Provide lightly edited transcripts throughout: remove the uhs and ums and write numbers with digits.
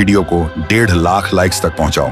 Video को 1.5 lakh likes तक पहुंचाओ।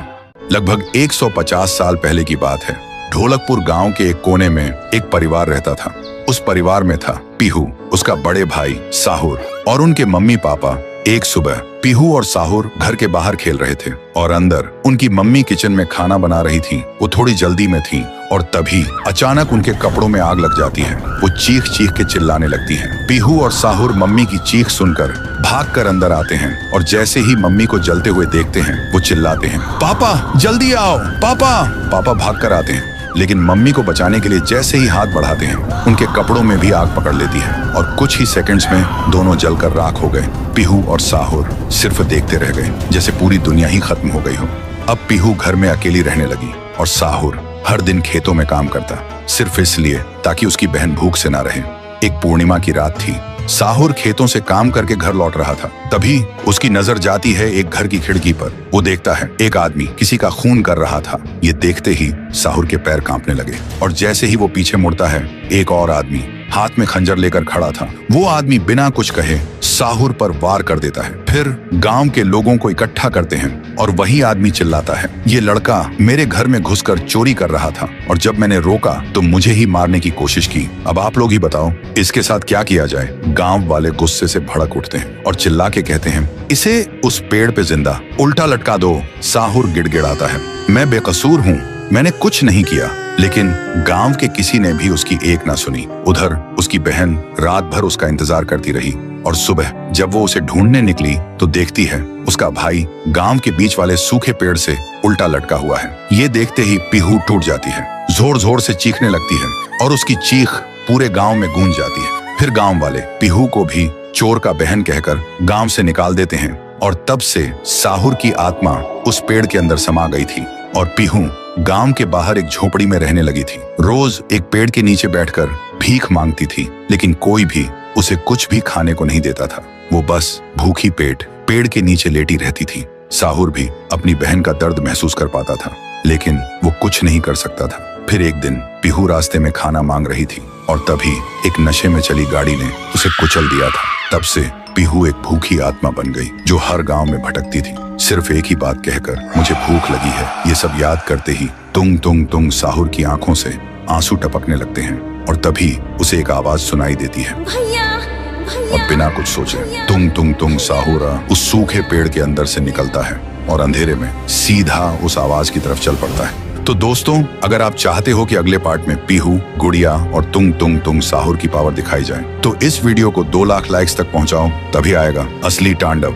लगभग 150 साल पहले की बात है। ढोलकपुर गांव के एक कोने में एक परिवार रहता था। उस परिवार में था पीहू, उसका बड़े भाई साहुर और उनके मम्मी पापा। एक सुबह पीहू और साहुर घर के बाहर खेल रहे थे और अंदर उनकी मम्मी किचन में खाना बना रही थी। वो थोड़ी जल्दी में थी और तभी अचानक उनके कपड़ों में आग लग जाती है। वो चीख चीख के चिल्लाने लगती हैं। पीहू और साहुर मम्मी की चीख सुनकर भागकर अंदर आते हैं और जैसे ही मम्मी को जलते हुए देखते हैं वो चिल्लाते हैं, पापा जल्दी आओ पापा। पापा भागकर आते हैं, लेकिन मम्मी को बचाने के लिए जैसे ही हाथ बढ़ाते हैं उनके कपड़ों में भी आग पकड़ लेती है और कुछ ही सेकंड्स में दोनों जलकर राख हो गए। पीहू और साहुर सिर्फ देखते रह गए, जैसे पूरी दुनिया ही खत्म हो गई हो। अब पीहू घर में अकेली रहने लगी और साहुर हर दिन खेतों में काम करता, सिर्फ इसलिए ताकि उसकी बहन भूख से ना रहे। एक पूर्णिमा की रात थी। साहुर खेतों से काम करके घर लौट रहा था। तभी उसकी नजर जाती है एक घर की खिड़की पर। वो देखता है एक आदमी किसी का खून कर रहा था। ये देखते ही साहुर के पैर कांपने लगे और जैसे ही वो पीछे मुड़ता है एक और आदमी हाथ में खंजर लेकर खड़ा था। वो आदमी बिना कुछ कहे साहुर पर वार कर देता है। फिर गांव के लोगों को इकट्ठा करते हैं और वही आदमी चिल्लाता है, ये लड़का मेरे घर में घुसकर चोरी कर रहा था और जब मैंने रोका तो मुझे ही मारने की कोशिश की। अब आप लोग ही बताओ इसके साथ क्या किया जाए। गांव वाले गुस्से से भड़क उठते हैं और चिल्ला के कहते हैं, इसे उस पेड़ पे जिंदा उल्टा लटका दो। साहुर गिड़गिड़ाता है, मैं बेकसूर हूँ, मैंने कुछ नहीं किया। लेकिन गांव के किसी ने भी उसकी एक ना सुनी। उधर उसकी बहन रात भर उसका इंतजार करती रही और सुबह जब वो उसे ढूंढने निकली तो देखती है उसका भाई गांव के बीच वाले सूखे पेड़ से उल्टा लटका हुआ है। ये देखते ही पीहू टूट जाती है, जोर जोर से चीखने लगती है और उसकी चीख पूरे गांव में गूंज जाती है। फिर गांव वाले पीहू को भी चोर का बहन कहकर गांव से निकाल देते हैं और तब से साहुर की आत्मा उस पेड़ के अंदर समा गई थी और पीहू गांव के बाहर एक झोपड़ी में रहने लगी थी। रोज एक पेड़ के नीचे बैठकर भीख मांगती थी, लेकिन कोई भी उसे कुछ भी खाने को नहीं देता था। वो बस भूखी पेट पेड़ के नीचे लेटी रहती थी। साहुर भी अपनी बहन का दर्द महसूस कर पाता था, लेकिन वो कुछ नहीं कर सकता था। फिर एक दिन पीहू रास्ते में खाना मांग रही थी और तभी एक नशे में चली गाड़ी ने उसे कुचल दिया था। तब से पीहू एक भूखी आत्मा बन गई जो हर गांव में भटकती थी, सिर्फ एक ही बात कहकर, मुझे भूख लगी है। ये सब याद करते ही तुंग तुंग तुंग साहुर की आंखों से आंसू टपकने लगते हैं और तभी उसे एक आवाज सुनाई देती है और बिना कुछ सोचे तुंग तुंग तुंग साहुर उस सूखे पेड़ के अंदर से निकलता है और अंधेरे में सीधा उस आवाज की तरफ चल पड़ता है। तो दोस्तों, अगर आप चाहते हो कि अगले पार्ट में पीहू, गुड़िया और तुंग तुंग तुंग साहुर की पावर दिखाई जाए तो इस वीडियो को 2 लाख लाइक्स तक पहुंचाओ, तभी आएगा असली तांडव।